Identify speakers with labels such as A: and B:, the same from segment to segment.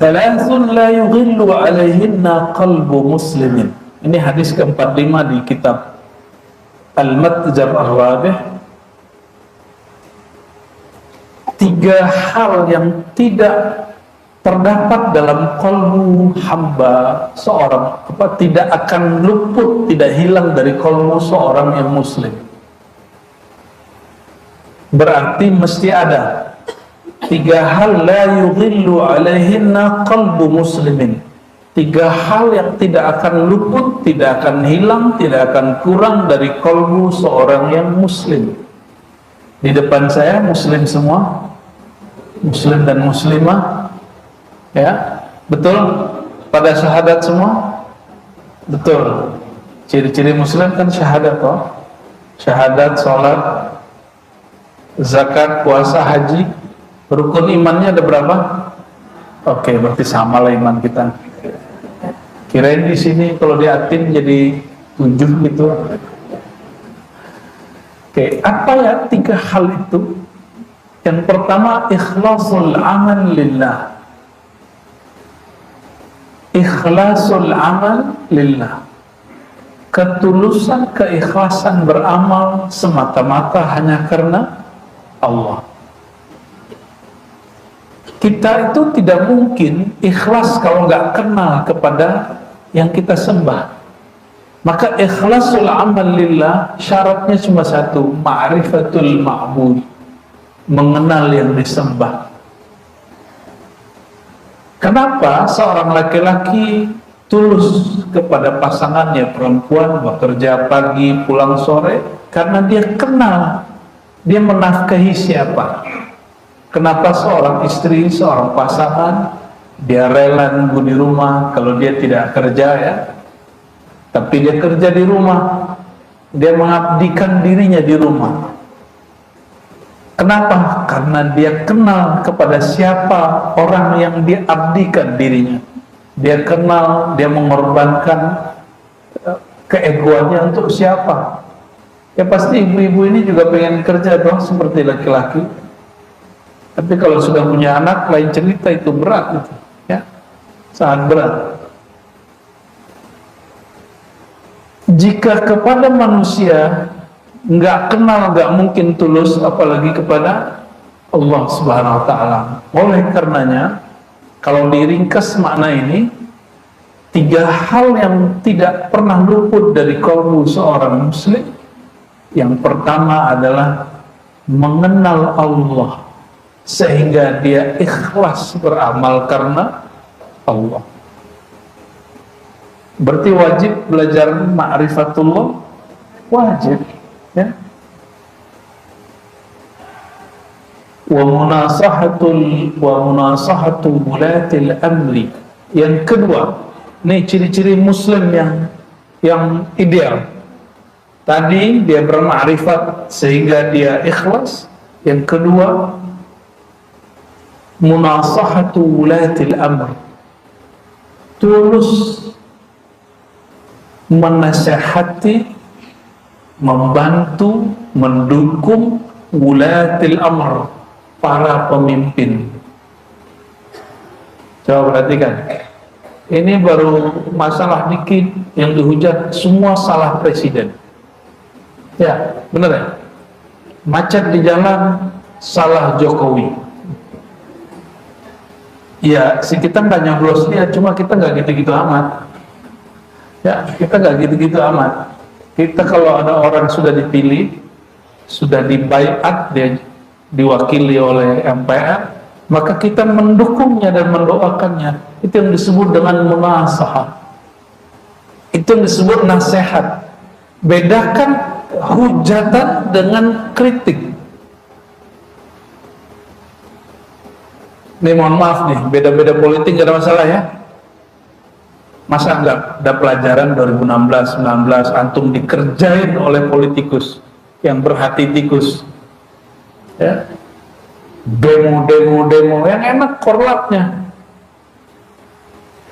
A: Thalathun la yughillu alaihinna qalbu muslimin. Ini hadis ke-45 di kitab Al-Matjar Ar-Rabih. 3 hal yang tidak terdapat dalam kalbu hamba seorang, tidak akan luput, tidak hilang dari kalbu seorang yang muslim. Berarti mesti ada 3 hal la yughillu alaihinna qalbu muslimin. 3 hal yang tidak akan luput, tidak akan hilang, tidak akan kurang dari kalbu seorang yang muslim. Di depan saya muslim semua, muslim dan muslimah, ya, betul? Pada syahadat semua, betul. Ciri-ciri muslim kan syahadat, toh? Syahadat, sholat, zakat, puasa, haji. Rukun imannya ada berapa? Oke, berarti sama lah iman kita. Kirain di sini kalau diatin jadi 7 gitu. Oke, apa ya 3 hal itu? Yang pertama, ikhlasul amal lillah. Ikhlasul amal lillah. Ketulusan, keikhlasan beramal semata-mata hanya karena Allah. Kita itu tidak mungkin ikhlas kalau nggak kenal kepada yang kita sembah. Maka ikhlasul amal lillah syaratnya cuma satu, ma'rifatul ma'bud, mengenal yang disembah. Kenapa seorang laki-laki tulus kepada pasangannya perempuan, bekerja pagi, pulang sore? Karena dia kenal, dia menafkahi siapa. Kenapa seorang istri, seorang pasangan, dia rela nunggu di rumah kalau dia tidak kerja, ya, tapi dia kerja di rumah, dia mengabdikan dirinya di rumah. Kenapa? Karena dia kenal kepada siapa orang yang dia abdikan dirinya. Dia kenal, dia mengorbankan keegoannya untuk siapa. Ya pasti ibu-ibu ini juga pengen kerja dong seperti laki-laki. Tapi kalau sudah punya anak, lain cerita, itu berat gitu, ya, sangat berat. Jika kepada manusia nggak kenal, nggak mungkin tulus, apalagi kepada Allah Subhanahu Wa Taala. Oleh karenanya, kalau diringkas makna ini, 3 hal yang tidak pernah luput dari kalbu seorang muslim. Yang pertama adalah mengenal Allah, sehingga dia ikhlas beramal karena Allah. Berarti wajib belajar ma'rifatullah, wajib, ya. Wa munasahatu wulatil amri. Yang kedua, ini ciri-ciri muslim yang ideal. Tadi dia bermakrifat sehingga dia ikhlas. Yang kedua, munasahatu wulatil amr, tulus menasihati, membantu, mendukung wulatil amr, para pemimpin. Coba perhatikan, ini baru masalah dikit yang dihujat, semua salah presiden. Ya, benar ya? Macet di jalan, salah Jokowi. Ya, kita nggak nyoblos dia, cuma kita nggak gitu-gitu amat. Ya, kita nggak gitu-gitu amat. Kita kalau ada orang sudah dipilih, sudah dibaiat, dia diwakili oleh MPR, maka kita mendukungnya dan mendoakannya. Itu yang disebut dengan munasahah. Itu yang disebut nasihat. Bedakan hujatan dengan kritik. Nih mohon maaf nih, beda-beda politik gak ada masalah ya. Masa enggak ada pelajaran 2016, 19 antum dikerjain oleh politikus yang berhati tikus, ya, demo yang enak korlapnya,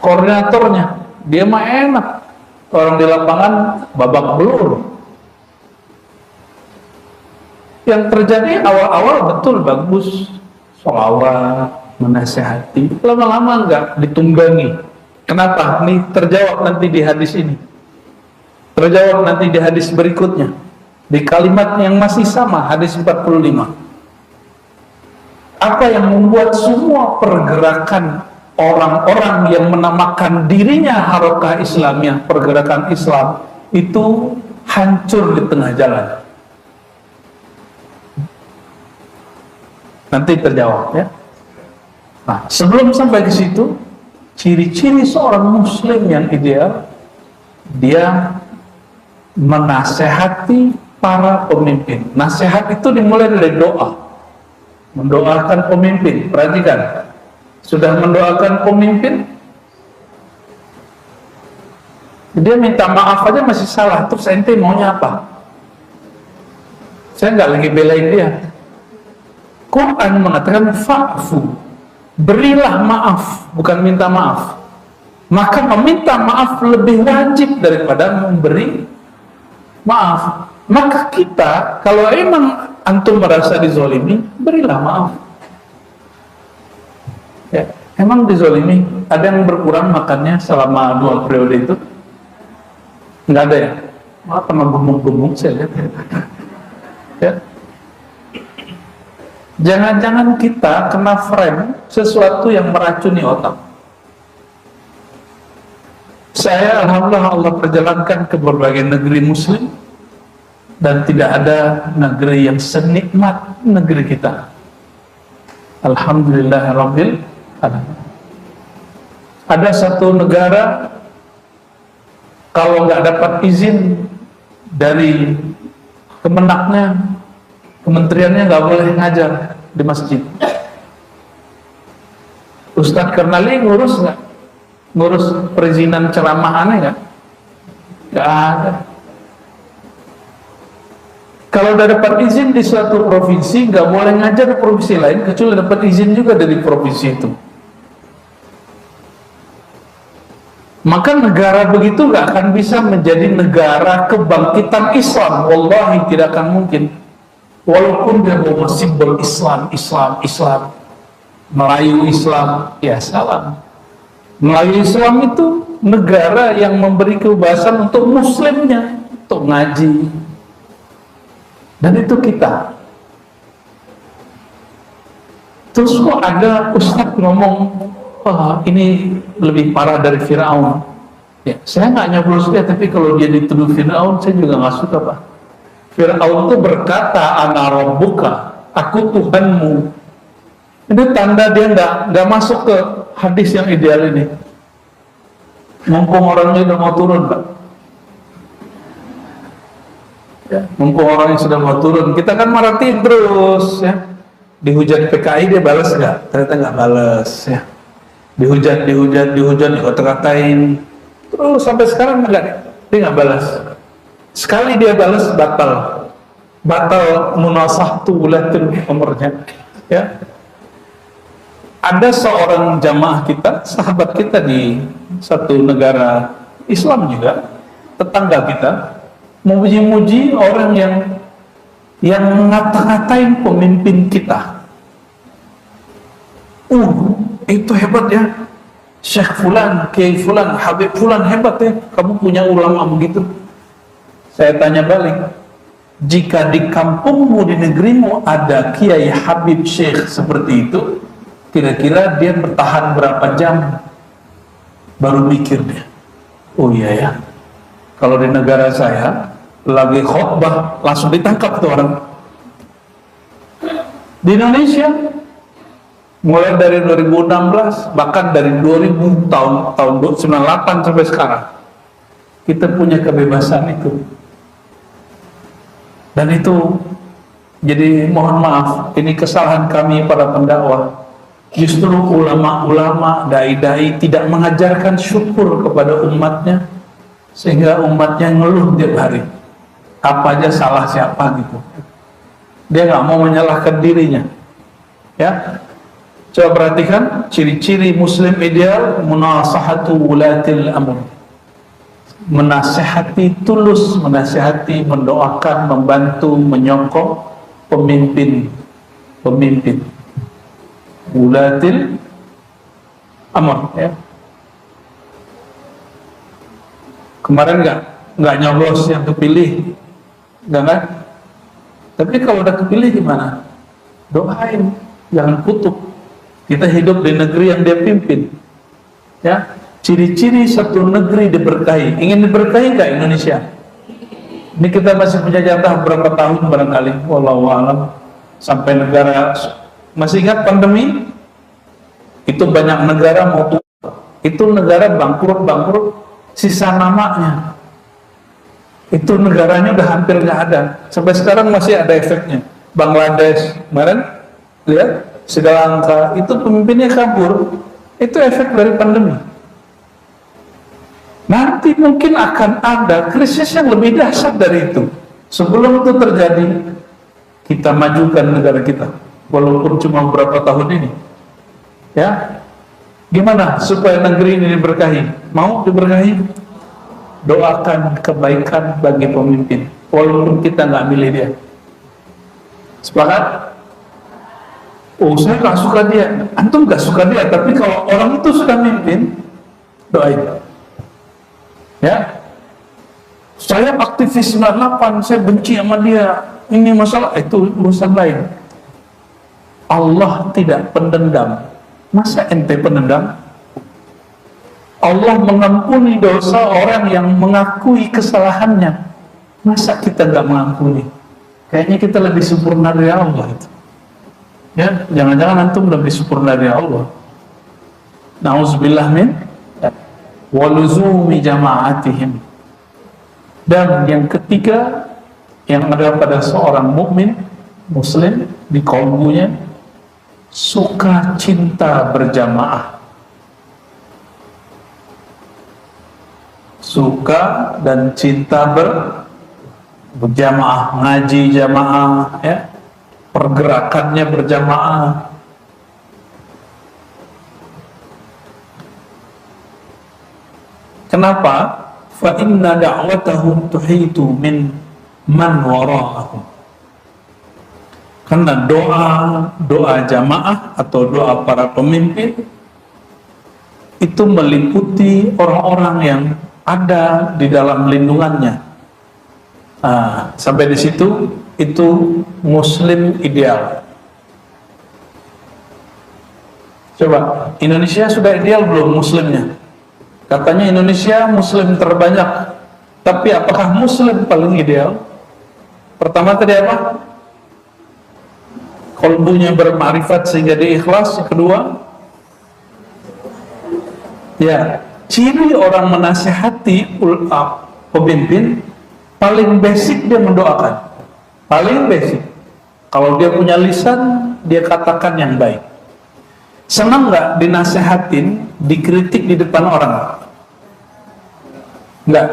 A: koordinatornya, dia mah enak, orang di lapangan babak belur. Yang terjadi awal-awal betul bagus, sholawat, menasehati, lama-lama enggak ditunggangi. Kenapa? Ini terjawab nanti di hadis ini, terjawab nanti di hadis berikutnya, di kalimat yang masih sama, hadis 45. Apa yang membuat semua pergerakan orang-orang yang menamakan dirinya Harakah Islamiyah, pergerakan Islam, itu hancur di tengah jalan? Nanti terjawab ya. Nah, sebelum sampai ke situ, ciri-ciri seorang muslim yang ideal, dia menasehati para pemimpin. Nasihat itu dimulai dari doa, mendoakan pemimpin. Perhatikan, sudah mendoakan pemimpin, dia minta maaf aja masih salah, terus ente maunya apa? Saya nggak lagi belain dia. Quran mengatakan fa'fu, berilah maaf, bukan minta maaf. Maka meminta maaf lebih wajib daripada memberi maaf. Maka kita, kalau emang antum merasa dizolimi, berilah maaf. Ya, emang dizolimi, ada yang berkurang makannya selama 2 periode itu? Nggak ada ya? Malah pernah gemuk-gemuk saya lihat. Ya. Jangan-jangan kita kena frame sesuatu yang meracuni otak. Saya alhamdulillah Allah perjalankan ke berbagai negeri muslim, dan tidak ada negeri yang senikmat negeri kita. Alhamdulillahirabbil alamin. Ada satu negara, kalau nggak dapat izin dari kemenaknya, kementeriannya, nggak boleh ngajar di masjid. Ustadz Kernali ngurus nggak? Ngurus perizinan ceramah aneh nggak? Nggak ada. Kalau udah dapat izin di suatu provinsi, nggak boleh ngajar di provinsi lain kecuali dapat izin juga dari provinsi itu. Maka negara begitu nggak akan bisa menjadi negara kebangkitan Islam. Wallahi tidak akan mungkin. Walaupun dia bawa simbol Islam, Melayu Islam, ya salam. Melayu Islam itu negara yang memberi kebebasan untuk muslimnya, untuk ngaji. Dan itu kita. Terus kok ada ustadz ngomong, wah ini lebih parah dari Fir'aun. Ya, saya nggak nyoblos dia, tapi kalau dia dituduh Fir'aun, saya juga nggak suka, Pak. Fir'aun itu berkata, ana rabbuka, aku Tuhanmu. Ini tanda dia nggak masuk ke hadis yang ideal ini. Mumpung orangnya udah mau turun, Pak. Ya, mumpung orangnya sudah mau turun, kita kan maratin terus, ya. Dihujat PKI dia balas nggak? Ternyata nggak balas, ya. Dihujat, dikata-katain, terus sampai sekarang dia nggak balas. Sekali dia balas, batal munasahatu wulatul umurnya, ya. Ada seorang jamaah kita, sahabat kita di satu negara Islam juga, tetangga kita, memuji-muji orang yang ngata-ngatain pemimpin kita. Itu hebat ya, Syekh Fulan, Kiai Fulan, Habib Fulan, hebat ya, kamu punya ulama begitu. Saya tanya balik, jika di kampungmu, di negerimu ada Kiai Habib Syekh seperti itu, kira-kira dia bertahan berapa jam baru mikir dia, oh iya ya, kalau di negara saya lagi khutbah langsung ditangkap tuh orang. Di Indonesia mulai dari 2016, bahkan dari 2000 tahun 98 sampai sekarang, kita punya kebebasan itu. Dan itu, jadi mohon maaf, ini kesalahan kami para pendakwah. Justru ulama-ulama, dai-dai tidak mengajarkan syukur kepada umatnya, sehingga umatnya ngeluh tiap hari. Apa aja salah siapa gitu. Dia nggak mau menyalahkan dirinya. Ya, coba perhatikan ciri-ciri muslim ideal: munasahatu wulatil amr. Menasehati tulus, menasehati, mendoakan, membantu, menyokong pemimpin. ulatil amr, ya. Kemarin nggak nyoblos yang kepilih, nggak kan? Tapi kalau udah kepilih gimana? Doain, jangan kutuk. Kita hidup di negeri yang dia pimpin, ya. Ciri-ciri satu negeri diberkahi. Ingin diberkahi nggak Indonesia? Ini kita masih punya jatah berapa tahun barangkali, wallahu alam, sampai negara. Masih ingat pandemi? Itu banyak negara mau tutup. Itu negara bangkrut, sisa namanya. Itu negaranya udah hampir nggak ada. Sampai sekarang masih ada efeknya. Bangladesh, kemarin lihat, Sri Lanka, itu pemimpinnya kabur. Itu efek dari pandemi. Nanti mungkin akan ada krisis yang lebih dahsyat dari itu. Sebelum itu terjadi, kita majukan negara kita, walaupun cuma beberapa tahun ini. Ya, gimana supaya negeri ini diberkahi? Mau diberkahi? Doakan kebaikan bagi pemimpin, walaupun kita nggak milih dia. Sepakat? Oh, saya nggak suka dia. Antum nggak suka dia, tapi kalau orang itu sudah mimpin, doain. Ya, saya aktivis 98, saya benci sama dia, ini masalah, itu urusan lain. Allah tidak pendendam. Masa ente pendendam? Allah mengampuni dosa orang yang mengakui kesalahannya. Masa kita nggak mengampuni? Kayaknya kita lebih sempurna dari Allah itu. Ya, jangan-jangan antum lebih sempurna dari Allah. Nauzubillah min waluzumi jama'atihim. Dan yang ketiga yang ada pada seorang mukmin muslim di kalbunya, suka cinta berjamaah. Suka dan cinta berjamaah, ngaji jamaah, ya, pergerakannya berjamaah. Kenapa? Fa inna da'watahum tuhitu min man wara'ahum. Karena doa jamaah atau doa para pemimpin itu meliputi orang-orang yang ada di dalam lindungannya. Sampai di situ itu muslim ideal. Coba, Indonesia sudah ideal belum muslimnya? Katanya Indonesia muslim terbanyak, tapi apakah muslim paling ideal? Pertama tadi apa? Kolbunya bermakrifat sehingga dia ikhlas. Yang kedua, ya, ciri orang menasihati pemimpin paling basic dia mendoakan. Paling basic. Kalau dia punya lisan, dia katakan yang baik. Senang nggak dinasehatin, dikritik di depan orang? Nggak.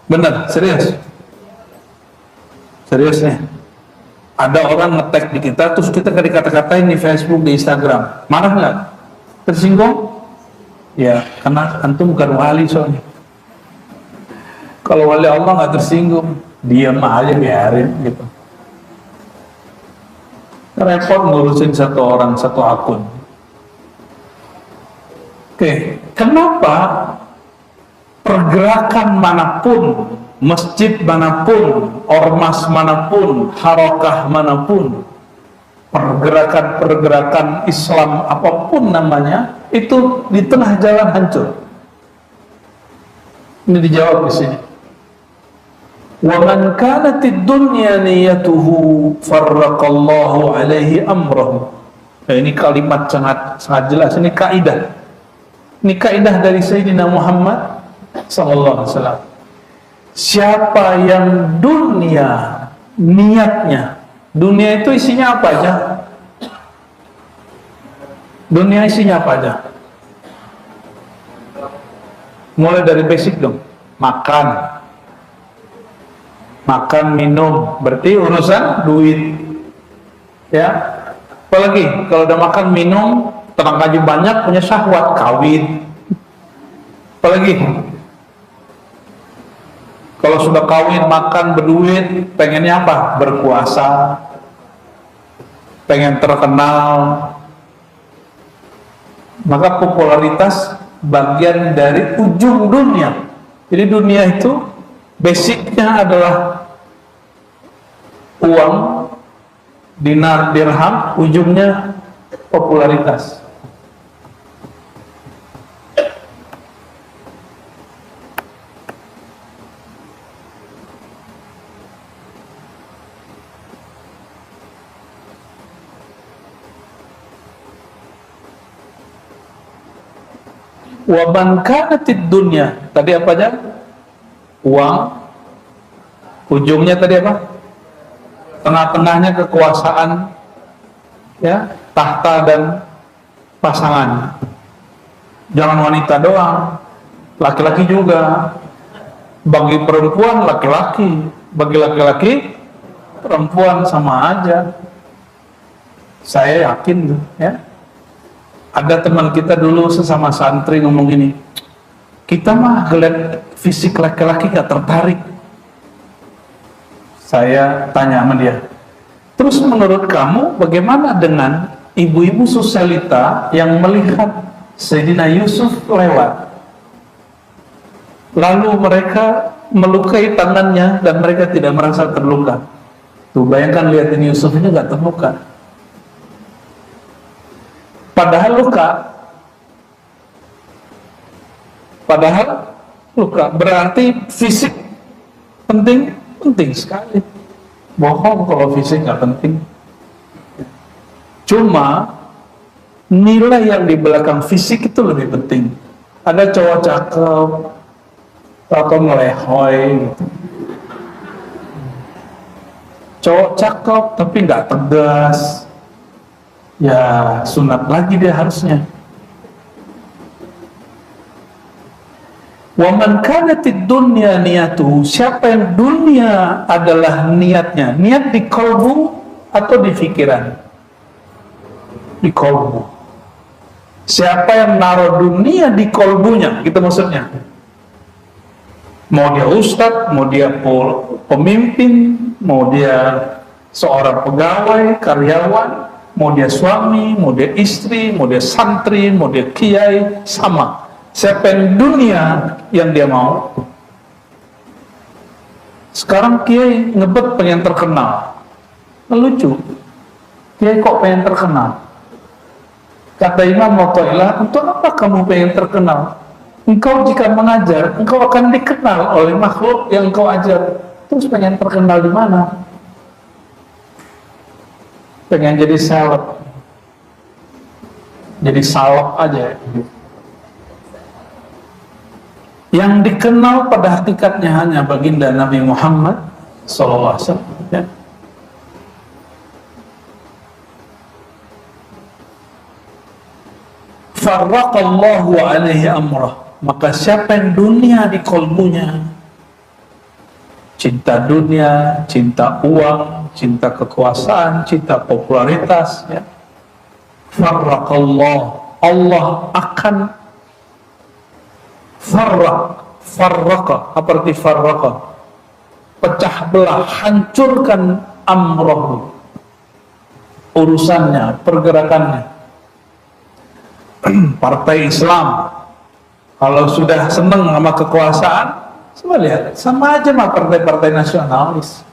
A: Benar, serius. Serius nih. Ada orang nge-tag di kita, terus kita dikata-katain di Facebook, di Instagram. Marah nggak? Tersinggung? Ya, karena antum bukan wali soalnya. Kalau wali Allah nggak tersinggung, diam aja, biarin gitu. Repot ngurusin satu orang, satu akun. Oke, kenapa pergerakan manapun, masjid manapun, ormas manapun, harakah manapun, pergerakan-pergerakan Islam apapun namanya, itu di tengah jalan hancur? Ini dijawab di sini. Wa man kanatid dunya niyatuhu farraqallahu alaihi amrahu. Nah, ini kalimat sangat jelas, ini kaidah. Ini kaidah dari Sayyidina Muhammad sallallahu alaihi wasallam. Siapa yang dunia niatnya, dunia itu isinya apa aja? Dunia isinya apa aja? Mulai dari basic dong. Makan, minum, berarti urusan duit. Ya. Apalagi kalau udah makan, minum, tenang aja banyak, punya syahwat, kawin. Apalagi kalau sudah kawin, makan, berduit, pengennya apa? Berkuasa, pengen terkenal, Maka popularitas bagian dari ujung dunia. Jadi dunia itu basicnya adalah uang, dinar, dirham, ujungnya popularitas. Wa man kanatid dunya, tadi apa aja? Uang, ujungnya tadi apa? Tengah-tengahnya kekuasaan, ya, tahta dan pasangan. Jangan wanita doang, laki-laki juga. Bagi perempuan laki-laki, bagi laki-laki perempuan sama aja. Saya yakin tuh, ya. Ada teman kita dulu sesama santri ngomong gini, kita mah ngeliat fisik laki-laki gak tertarik. Saya tanya sama dia, terus menurut kamu bagaimana dengan ibu-ibu sosialita yang melihat Sayyidina Yusuf lewat, lalu mereka melukai tangannya dan mereka tidak merasa terluka? Tuh bayangkan, lihatin Yusuf ini gak terluka, padahal luka. Padahal luka. Berarti fisik penting, penting sekali. Bohong kalau fisik nggak penting. Cuma nilai yang di belakang fisik itu lebih penting. Ada cowok cakep atau melehoi gitu. Cowok cakep tapi nggak tegas, ya sunat lagi dia harusnya. Wa man kanatid dunya niyatuhu, siapa yang dunia adalah niatnya, niat di kalbu atau di pikiran? Di kalbu. Siapa yang naruh dunia di kalbunya, gitu maksudnya. Mau dia ustadz, mau dia pemimpin, mau dia seorang pegawai, karyawan, mau dia suami, mau dia istri, mau dia santri, mau dia kiai, sama. Siapa yang dunia yang dia mau. Sekarang kiai ngebet pengen terkenal, lucu. Kiai kok pengen terkenal? Kata Imam Mu'tazilah, untuk apa kamu pengen terkenal? Engkau jika mengajar, engkau akan dikenal oleh makhluk yang engkau ajar. Terus pengen terkenal di mana? Pengen jadi seleb, jadi salep aja. Yang dikenal pada hakikatnya hanya baginda Nabi Muhammad SAW, ya. Farraqallahu alaihi amrah, maka siapa yang dunia di kalbunya, cinta dunia, cinta uang, cinta kekuasaan, cinta popularitas, ya. Farraqallah, Allah akan farraqa, apa arti farraqa? Pecah belah, hancurkan amrohu, urusannya, pergerakannya. Partai Islam kalau sudah seneng sama kekuasaan, coba lihat, sama aja mah partai-partai nasionalis,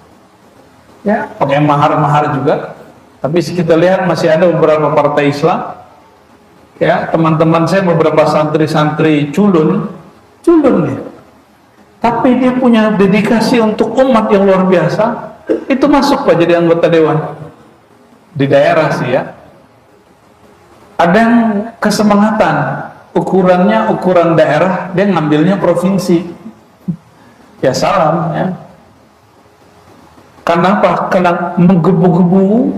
A: ya, pakai mahar-mahar juga. Tapi kita lihat masih ada beberapa partai Islam, ya, teman-teman saya beberapa santri-santri culun dia, tapi dia punya dedikasi untuk umat yang luar biasa. Itu masuk Pak jadi anggota dewan di daerah sih, ya. Ada yang kesemangatan, ukurannya ukuran daerah, dia ngambilnya provinsi, ya salam, ya. Karena apa? Karena menggebu-gebu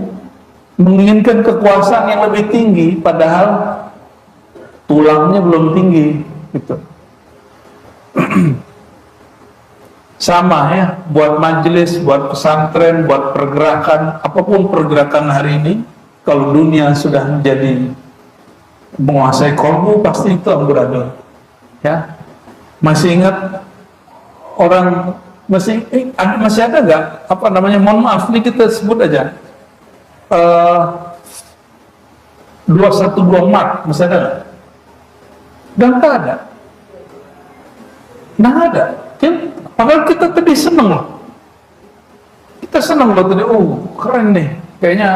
A: menginginkan kekuasaan yang lebih tinggi, padahal tulangnya belum tinggi, gitu. Sama, ya, buat majelis, buat pesantren, buat pergerakan, apapun pergerakan hari ini, kalau dunia sudah menjadi menguasai kolbu, pasti itu amburadul, ya. Masih ingat orang, masih ada nggak, apa namanya, mohon maaf nih kita sebut aja, 212 Mart, masih ada nggak? Dan nggak ada. Nggak ada. Padahal kita tadi seneng loh. Kita seneng loh tadi, keren nih. Kayaknya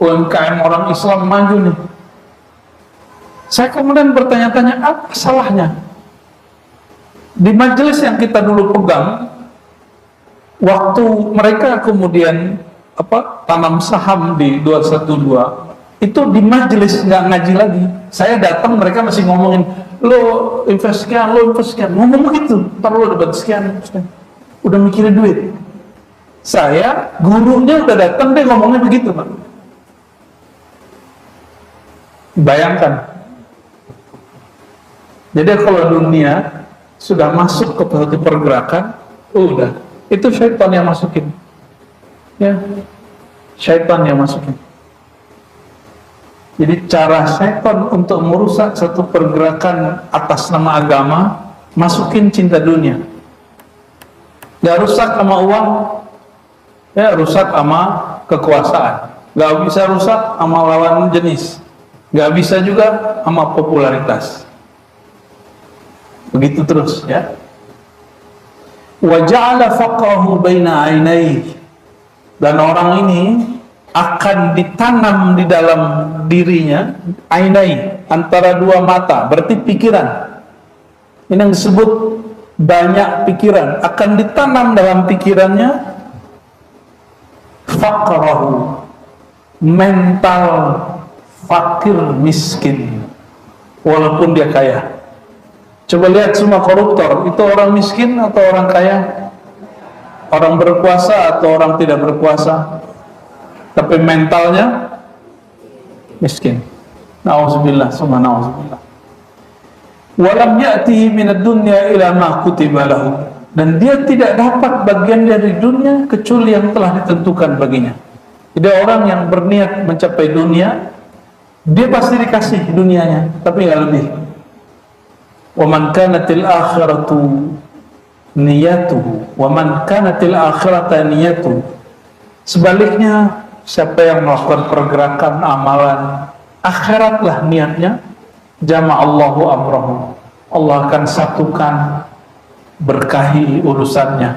A: UMKM orang Islam maju nih. Saya kemudian bertanya-tanya, apa salahnya? Di majelis yang kita dulu pegang, waktu mereka kemudian tanam saham di 212, itu di majelis nggak ngaji lagi. Saya datang, mereka masih ngomongin, lo invest sekian, ngomong begitu. Ntar lo dapat sekian. Udah mikirin duit. Saya, gurunya udah datang, dia ngomongnya begitu, Pak. Bayangkan. Jadi kalau dunia sudah masuk ke satu pergerakan, udah, itu syaitan yang masukin. Ya, syaitan yang masukin. Jadi cara syaitan untuk merusak satu pergerakan atas nama agama, masukin cinta dunia. Gak rusak sama uang, ya rusak sama kekuasaan. Gak bisa rusak sama lawan jenis. Gak bisa juga sama popularitas. Begitu terus, ya. Wa ja'ala faqrahu baina 'ainaihi. Dan orang ini akan ditanam di dalam dirinya, ainai, antara dua mata, berarti pikiran. Ini yang disebut banyak pikiran, akan ditanam dalam pikirannya faqrahu, mental fakir miskin, walaupun dia kaya. Coba lihat semua koruptor, itu orang miskin atau orang kaya? Orang berkuasa atau orang tidak berkuasa? Tapi mentalnya miskin. Nauzubillah, summa nauzubillah. Walam ya'tihi minad dunya ila ma kutiba lahu. Dan dia tidak dapat bagian dari dunia kecuali yang telah ditentukan baginya. Jadi orang yang berniat mencapai dunia, dia pasti dikasih dunianya, tapi nggak lebih. Wa man kanatil akhiratu niyatuhu wa man kanatil akhirata niyatuhu. Sebaliknya, siapa yang melakukan pergerakan amalan akhiratlah niatnya, jama'allahu amrahu, Allah akan satukan, berkahi urusannya.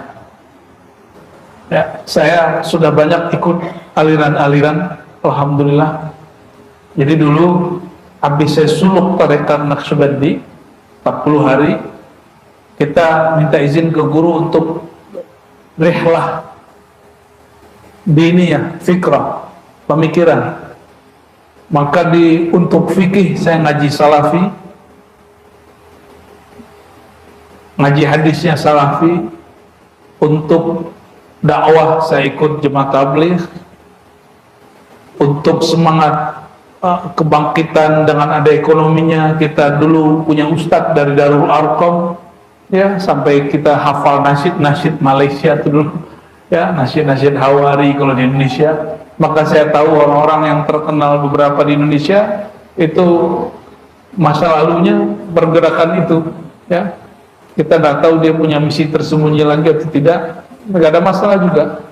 A: Ya, saya sudah banyak ikut aliran-aliran, alhamdulillah. Jadi dulu habis saya suluk tarekat Naqsyabandi 40 hari, kita minta izin ke guru untuk rihlah diniyah, fikrah, pemikiran. Maka untuk fikih saya ngaji salafi, ngaji hadisnya salafi. Untuk dakwah saya ikut jemaah tabligh. Untuk semangat kebangkitan dengan ada ekonominya, kita dulu punya ustadz dari Darul Arqam, ya, sampai kita hafal nasyid Malaysia itu dulu, ya, nasyid Hawari kalau di Indonesia. Maka saya tahu orang-orang yang terkenal beberapa di Indonesia itu masa lalunya pergerakan itu, ya. Kita nggak tahu dia punya misi tersembunyi lagi atau tidak, nggak ada masalah juga.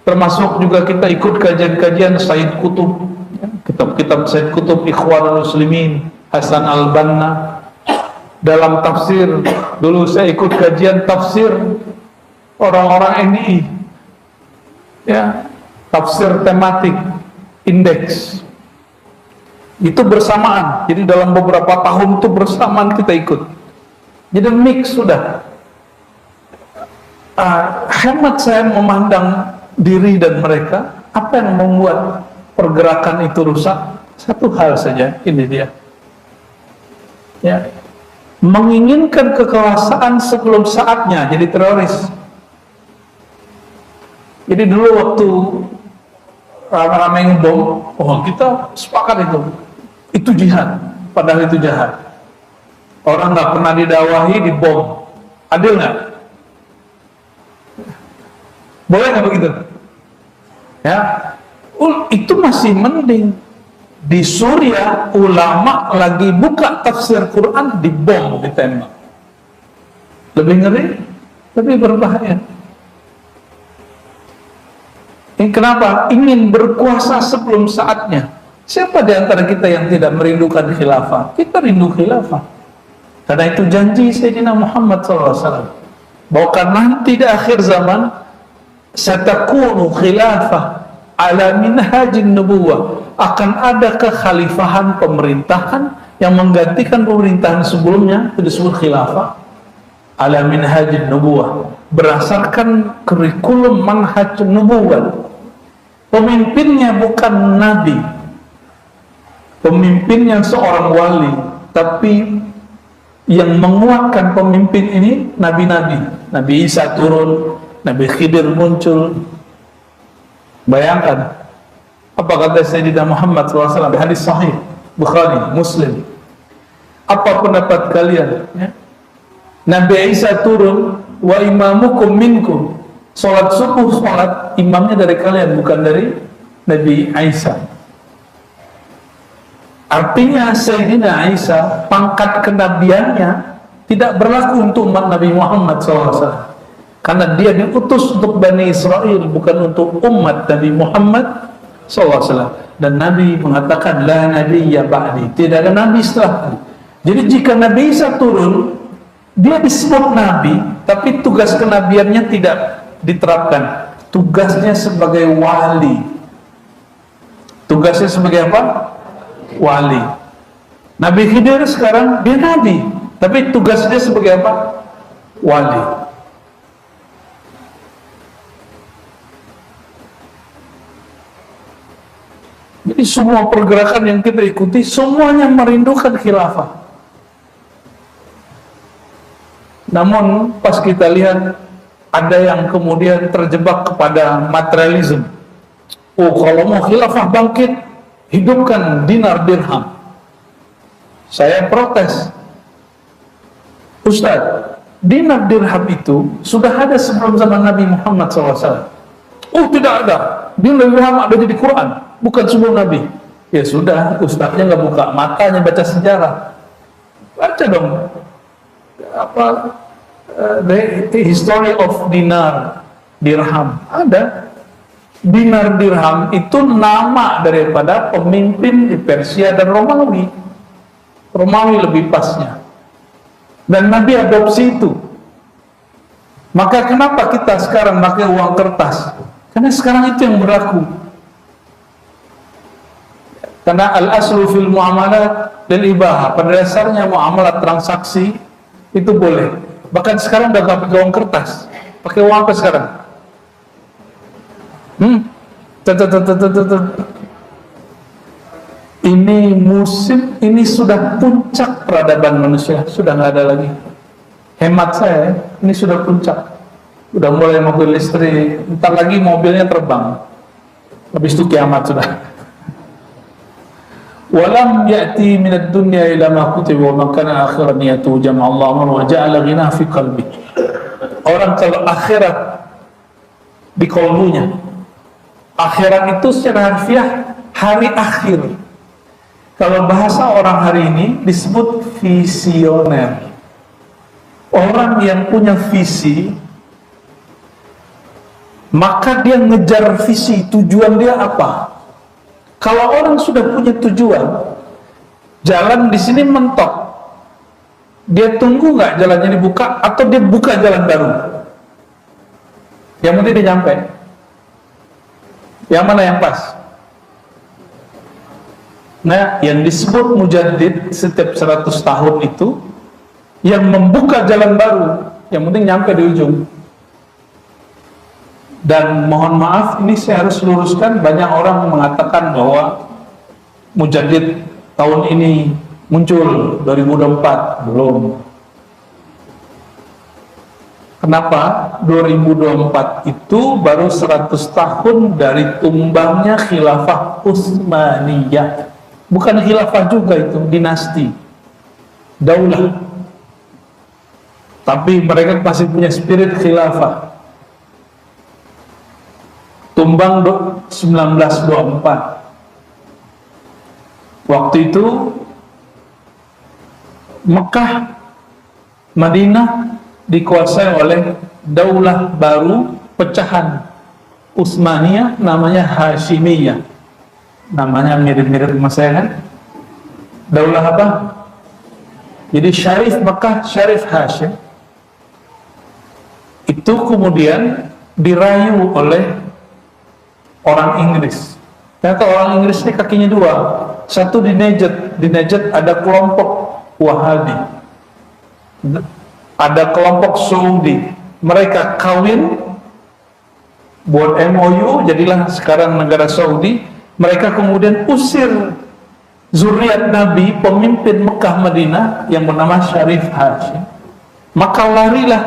A: Termasuk juga kita ikut kajian-kajian Said Qutb, ya, kitab-kitab Said Qutb, Ikhwanul Muslimin, Hasan Al-Banna. Dalam tafsir, dulu saya ikut kajian tafsir orang-orang NI, ya, tafsir tematik, indeks. Itu bersamaan, jadi dalam beberapa tahun itu bersamaan kita ikut. Jadi mix sudah. Hemat saya memandang diri dan mereka, apa yang membuat pergerakan itu rusak? Satu hal saja, ini dia. Ya, menginginkan kekuasaan sebelum saatnya, jadi teroris. Jadi dulu waktu rame-rame ngebom, kita sepakat itu jihad, padahal itu jahat. Orang nggak pernah didawahi, dibom, adil nggak? Boleh nggak begitu? Ya, itu masih mending. Di Suriah ulama lagi buka tafsir Quran, dibom, ditembak. Lebih ngeri, lebih berbahaya. Ini kenapa? Ingin berkuasa sebelum saatnya. Siapa di antara kita yang tidak merindukan khilafah? Kita rindu khilafah. Karena itu janji Sayyidina Muhammad SAW bahwa nanti di akhir zaman satakunu khilafah ala minhajin nubuwah, akan ada kekhalifahan pemerintahan yang menggantikan pemerintahan sebelumnya, itu disebut khilafah ala minhajin nubuwah, berdasarkan kurikulum manhaj nubuwah. Pemimpinnya bukan nabi, pemimpinnya seorang wali, tapi yang menguatkan pemimpin ini nabi-nabi. Nabi Isa turun, Nabi Khidir muncul. Bayangkan apa kata Sayyidina Muhammad SAW, hadis sahih Bukhari, Muslim. Apa pendapat kalian? Ya? Nabi Isa turun, wa imamukum minkum. Salat subuh, salat imamnya dari kalian, bukan dari Nabi Isa. Artinya Sayyidina Isa, pangkat kenabiannya tidak berlaku untuk umat Nabi Muhammad SAW, karena dia diutus untuk Bani Israel, bukan untuk umat Nabi Muhammad SAW. Dan Nabi mengatakan la nabiyya ba'di, tidak ada nabi setelah. Jadi jika Nabi Isa turun, dia disebut nabi, tapi tugas kenabiannya tidak diterapkan. Tugasnya sebagai wali. Tugasnya sebagai apa? Wali. Nabi Khidir sekarang dia nabi, tapi tugasnya sebagai apa? Wali. Jadi semua pergerakan yang kita ikuti semuanya merindukan khilafah. Namun pas kita lihat ada yang kemudian terjebak kepada materialisme. Oh, kalau mau khilafah bangkit, hidupkan dinar dirham. Saya protes, Ustaz, dinar dirham itu sudah ada sebelum zaman Nabi Muhammad SAW. Oh, tidak ada. Dinar dirham ada di Quran, bukan sebelum Nabi. Ya sudah, Ustaznya nggak buka matanya, baca sejarah. Baca dong apa, the history of dinar dirham. Ada. Dinar dirham itu nama daripada pemimpin di Persia dan Romawi. Romawi lebih pasnya. Dan Nabi adopsi itu. Maka kenapa kita sekarang pakai uang kertas? Karena sekarang itu yang berlaku. Karena al-aslu fil muamalat dan ibahah, pada dasarnya muamalat transaksi itu boleh. Bahkan sekarang udah gak pakai uang kertas. Pakai uang apa sekarang? Ini musim, ini sudah puncak peradaban manusia, sudah nggak ada lagi. Hemat saya, ini sudah puncak. Udah mulai mobil listrik, entar lagi mobilnya terbang. Habis itu kiamat sudah. Walam ya'ti minad dunya ila ma kutiba wa man kana akhiran niyatu jama'a Allah wa ja'ala ghina fi qalbi. Orang kalau akhirat di kalbunya, akhirat itu secara harfiah hari akhir. Kalau bahasa orang hari ini disebut visioner. Orang yang punya visi, maka dia ngejar visi, tujuan dia apa? Kalau orang sudah punya tujuan, jalan di sini mentok, dia tunggu nggak jalannya dibuka, atau dia buka jalan baru? Yang penting dia nyampe. Yang mana yang pas? Nah, yang disebut mujaddid setiap 100 tahun itu yang membuka jalan baru, yang penting nyampe di ujung. Dan mohon maaf, ini saya harus luruskan, banyak orang mengatakan bahwa mujaddid tahun ini muncul 2024, belum. Kenapa? 2024 itu baru 100 tahun dari tumbangnya khilafah Utsmaniyah. Bukan khilafah juga itu, dinasti, daulah. Tapi mereka masih punya spirit khilafah. Tumbang 1924. Waktu itu Mekah, Madinah dikuasai oleh daulah baru pecahan Utsmaniyah, namanya Hashimiyah. Namanya mirip-mirip sama saya kan? Daulah apa? Jadi Syarif Mekah, Syarif Hashim itu kemudian dirayu oleh orang Inggris. Ternyata orang Inggris ini kakinya dua. Satu di Najd. Di Najd ada kelompok Wahabi, ada kelompok Saudi. Mereka kawin, buat MOU, jadilah sekarang negara Saudi. Mereka kemudian usir zuriat Nabi, pemimpin Mekah Madinah yang bernama Syarif Hashim. Maka larilah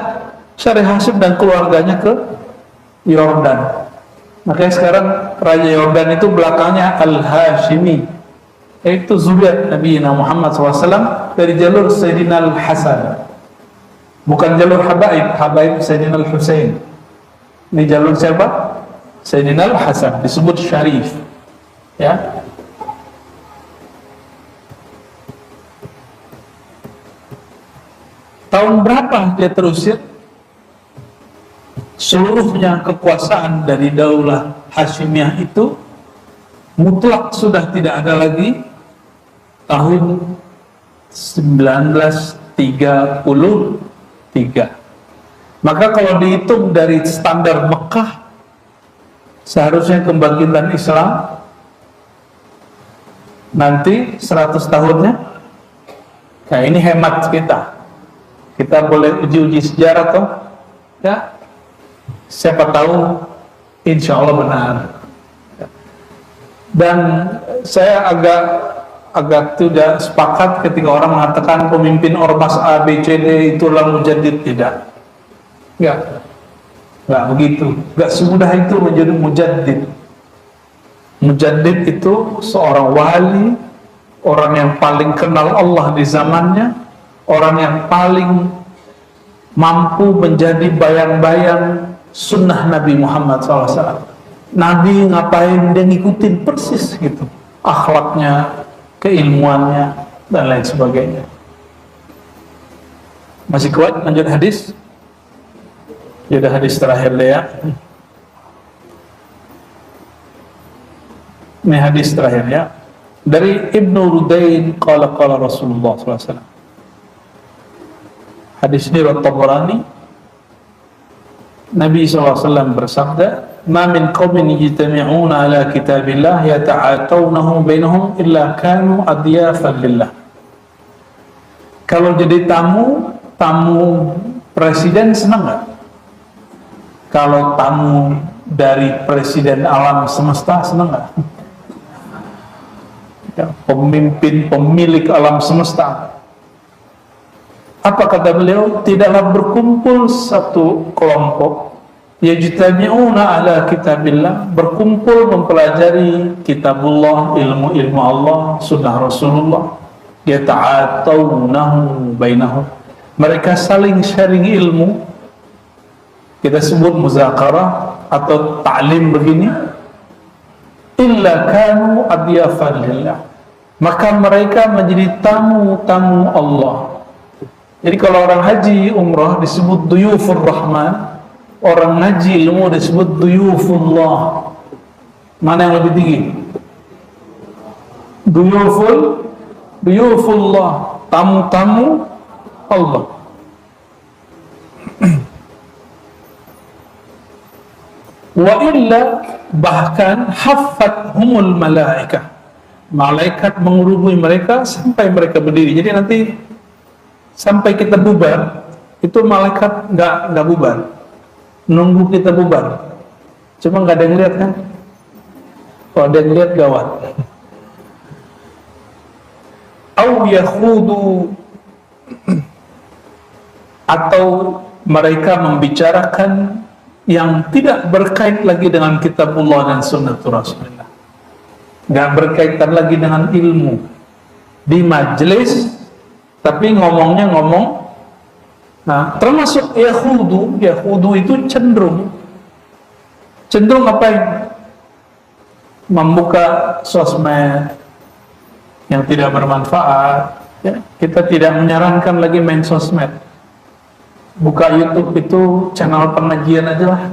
A: Syarif Hashim dan keluarganya ke Yordan. Makanya sekarang Raja Yordan itu belakangnya Al-Hashimi, yaitu zuriat Nabi Muhammad SAW dari jalur Sayyidina Al-Hasan, bukan jalur Habaib. Habaib Sayyidina Al-Husain. Ini jalur siapa? Sayyidina Al-Hasan, disebut Syarif. Ya. Tahun berapa dia terusir? Seluruhnya kekuasaan dari Daulah Hashimiyah itu mutlak sudah tidak ada lagi. Tahun 1933. Maka kalau dihitung dari standar Mekah, seharusnya kebangkitan Islam nanti 100 tahunnya. Nah, ini hemat kita. Kita boleh uji-uji sejarah toh, ya. Siapa tahu insya Allah benar. Dan saya agak tidak sepakat ketika orang mengatakan pemimpin ormas A, B, C, D itulah mujaddid. Enggak begitu. Enggak semudah itu menjadi mujaddid. Mujaddid itu seorang wali, orang yang paling kenal Allah di zamannya, orang yang paling mampu menjadi bayang-bayang sunnah Nabi Muhammad SAW. Nabi ngapain dia ngikutin persis gitu, akhlaknya, keilmuannya, dan lain sebagainya. Masih kuat lanjut hadis? Jadi hadis terakhir deh ya. Ini hadis terakhir ya. Dari Ibnu Rudain qala Rasulullah SAW. Hadis ini riwayat Tabarani. Nabi SAW bersabda, "Ma min qaumin yajtami'una ala kitabillah yata'atawnahu bainahum illa kanu adyafan lillah." Kalau jadi tamu presiden senang nggak? Kalau tamu dari presiden alam semesta senang nggak? Ya, pemimpin pemilik alam semesta. Apa kata beliau? Tidaklah berkumpul satu kelompok yajtami'una ala kitabillah, berkumpul mempelajari kitabullah, ilmu Allah, sunnah Rasulullah, yata'atawnahu bainahum, mereka saling sharing ilmu, kita sebut muzakarah atau ta'lim begini, illa kanu adyafan lillah, maka mereka menjadi tamu-tamu Allah. Jadi kalau orang haji umrah disebut duyufur rahman, orang haji ilmu disebut duyufullah. Mana yang lebih tinggi? Duyufullah, tamu-tamu Allah. Wa illa, bahkan haffathumul malaikah, malaikat mengurugi mereka sampai mereka berdiri. Jadi nanti sampai kita bubar, itu malaikat nggak bubar, nunggu kita bubar. Cuma nggak ada yang lihat kan? Kalau ada yang lihat gawat. Au yakhudu, atau mereka membicarakan yang tidak berkait lagi dengan kitabullah dan sunnah Rasulullah, nggak berkaitan lagi dengan ilmu di majelis. Tapi ngomongnya ngomong, nah, termasuk Yahudu itu cenderung ngapain? Membuka sosmed yang tidak bermanfaat. Ya, kita tidak menyarankan lagi main sosmed. Buka YouTube itu channel pengajian aja lah.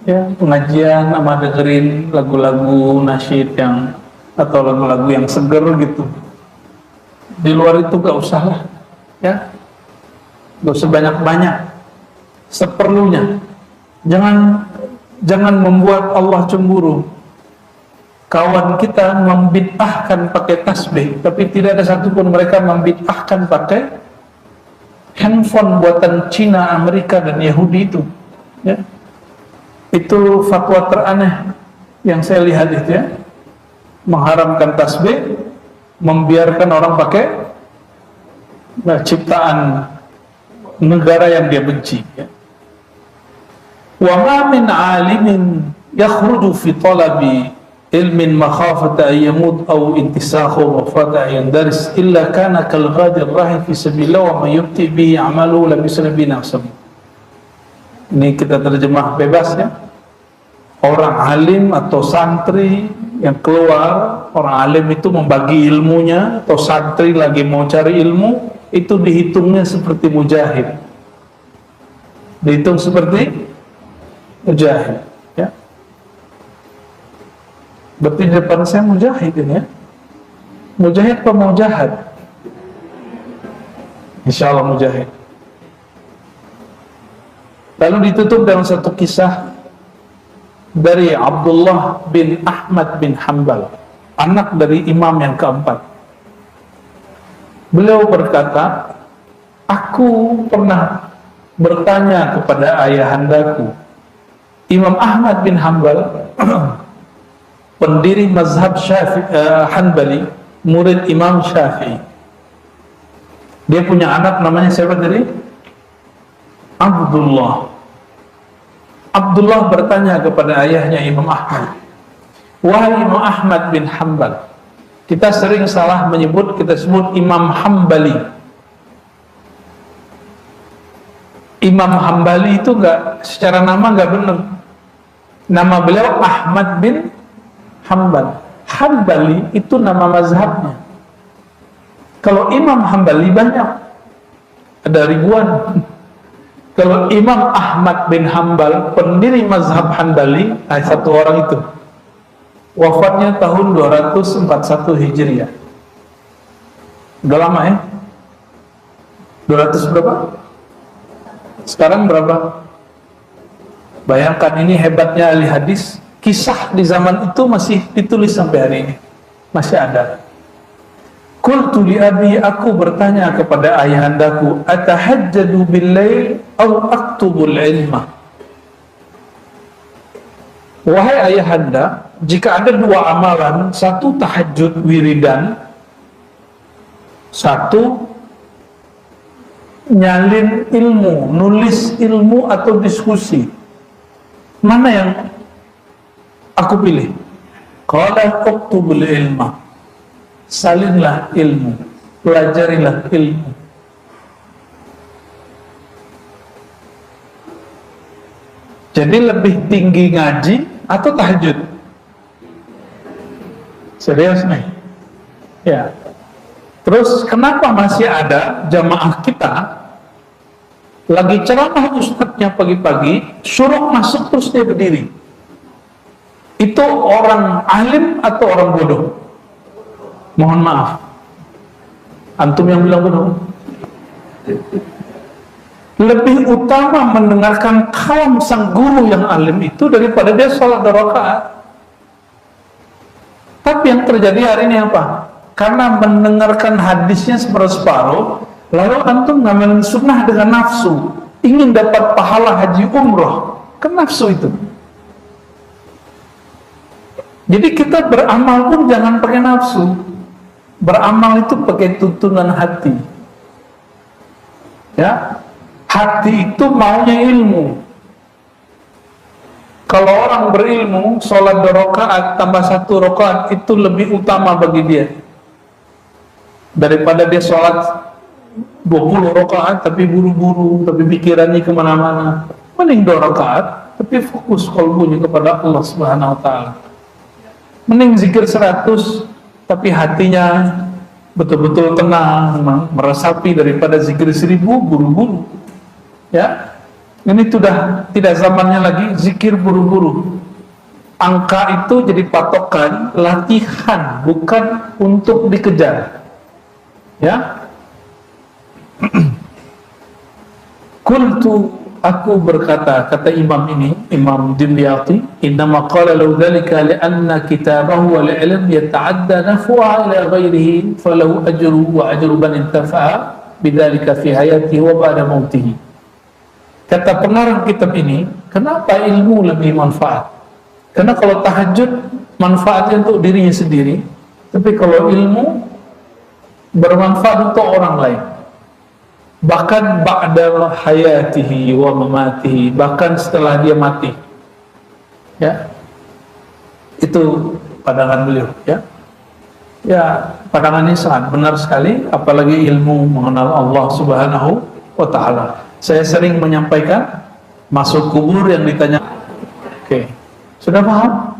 A: Ya, pengajian sama dengerin lagu-lagu nasyid yang atau lagu-lagu yang seger gitu. Di luar itu gak usah lah. ya, nggak usah banyak-banyak, seperlunya. Jangan membuat Allah cemburu. Kawan kita membid'ahkan pakai tasbih, tapi tidak ada satupun mereka membid'ahkan pakai handphone buatan Cina, Amerika, dan Yahudi itu. Ya. Itu fatwa teraneh yang saya lihat itu, ya. Mengharamkan tasbih, membiarkan orang pakai ciptaan negara yang dia benci. Ya. Wa ma min 'alimin yakhruju fi talabi ilmin makhafata ayyamut aw intisakhu wa fata yandaris illa kana kal ghadir rahi fi sabilillah wa may yubti bihi amalu la bisnabi nafsam. Ini kita terjemah bebas, ya. Orang alim atau santri yang keluar, orang alim itu membagi ilmunya, atau santri lagi mau cari ilmu, itu dihitungnya seperti mujahid. Dihitung seperti mujahid, ya. Berarti di depan saya mujahid ini, ya. Mujahid apa mujahid? Insya Allah mujahid. Lalu ditutup dengan satu kisah dari Abdullah bin Ahmad bin Hanbal, anak dari imam yang keempat. Beliau berkata, aku pernah bertanya kepada ayahandaku, Imam Ahmad bin Hanbal, pendiri mazhab Hanbali, murid Imam Syafi'i. Dia punya anak namanya siapa tadi? Abdullah. Abdullah bertanya kepada ayahnya Imam Ahmad, wahai Imam Ahmad bin Hanbal, kita sering salah menyebut, kita sebut Imam Hanbali. Imam Hanbali itu enggak, secara nama enggak benar. Nama beliau Ahmad bin Hanbal. Hanbali itu nama mazhabnya. Kalau Imam Hanbali banyak, ada ribuan. Kalau Imam Ahmad bin Hanbal, pendiri mazhab Hanbali, satu orang itu. Wafatnya tahun 241 Hijriah. Udah lama, ya? 200 berapa? Sekarang berapa? Bayangkan, ini hebatnya ahli hadis. Kisah di zaman itu masih ditulis sampai hari ini, masih ada. Qultu li abi, aku bertanya kepada ayahandaku, atahajjadu bil-lail aw aktubul ilma. Wahai ayahanda, jika ada dua amalan, satu tahajud wiridan, satu nyalin ilmu, nulis ilmu atau diskusi, mana yang aku pilih? Qala uktubul ilma, salinlah ilmu, pelajarilah ilmu. Jadi lebih tinggi ngaji atau tahajud? Serius nih, ya. Terus kenapa masih ada jamaah kita lagi ceramah ustadznya pagi-pagi, suruh masuk terus dia berdiri? Itu orang alim atau orang bodoh? Mohon maaf, antum yang bilang bodoh. Lebih utama mendengarkan kalam sang guru yang alim itu daripada dia sholat 2 rakaat. Tapi yang terjadi hari ini apa? Karena mendengarkan hadisnya separuh-separuh, lalu antum ngamalin sunnah dengan nafsu, ingin dapat pahala haji umroh, kan nafsu itu. Jadi kita beramal pun jangan pakai nafsu. Beramal itu pakai tuntunan hati. Ya, hati itu maunya ilmu. Kalau orang berilmu, sholat 2 rakaat tambah 1 rakaat itu lebih utama bagi dia daripada dia sholat 20 rakaat tapi buru-buru, tapi pikirannya kemana-mana. Mending 2 rakaat tapi fokus qalbunya kepada Allah Subhanahu Wa Taala. Mending zikir 100 tapi hatinya betul-betul tenang, meresapi, daripada zikir 1000 buru-buru. Ya, ini sudah tidak zamannya lagi zikir buru-buru. Angka itu jadi patokan latihan, bukan untuk dikejar. Ya, Qultu, aku berkata, kata imam ini, Imam Dimyati, innama qala law dhalika li'anna kitabahu wal ilm yata'adda naf'uha ila ghairihi falahu ajru wa ajru man intafa'a bidzalika fi hayatihi wa ba'da mautihi. Kata pengarang kitab ini, kenapa ilmu lebih manfaat? Karena kalau tahajud manfaatnya untuk dirinya sendiri, tapi kalau ilmu bermanfaat untuk orang lain. Bahkan ba'da hayatihi wa mamatihi, bahkan setelah dia mati. Ya. Itu pandangan beliau, ya. Ya, pandangannya sangat benar sekali, apalagi ilmu mengenal Allah Subhanahu wa taala. Saya sering menyampaikan masuk kubur yang ditanya. Oke. Sudah paham?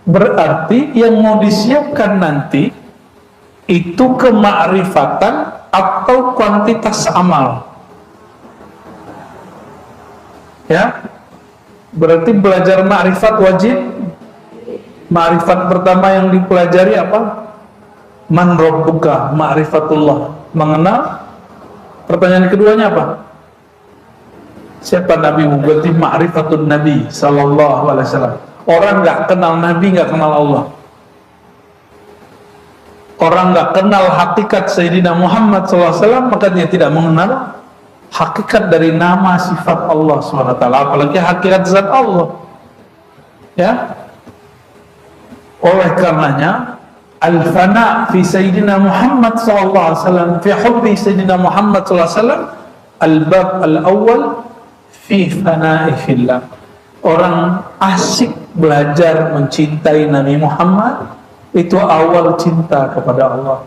A: Berarti yang mau disiapkan nanti itu kemakrifatan atau kuantitas amal. Ya. Berarti belajar makrifat wajib. Makrifat pertama yang dipelajari apa? Man rabbuka, ma'rifatullah, mengenal. Pertanyaan keduanya apa? Siapa nabimu? Berarti ma'rifatun nabi sallallahu alaihi wasallam. Orang nggak kenal nabi, nggak kenal Allah. Orang nggak kenal hakikat Sayyidina Muhammad SAW, maka dia tidak mengenal hakikat dari nama sifat Allah SWT, apalagi hakikat zat Allah. Ya, oleh karenanya al-fana fi Sayyidina Muhammad SAW, fi hubbi Sayyidina Muhammad SAW, al-bab al-awwal fi fana'i fillah. Orang asik belajar mencintai Nabi Muhammad, itu awal cinta kepada Allah.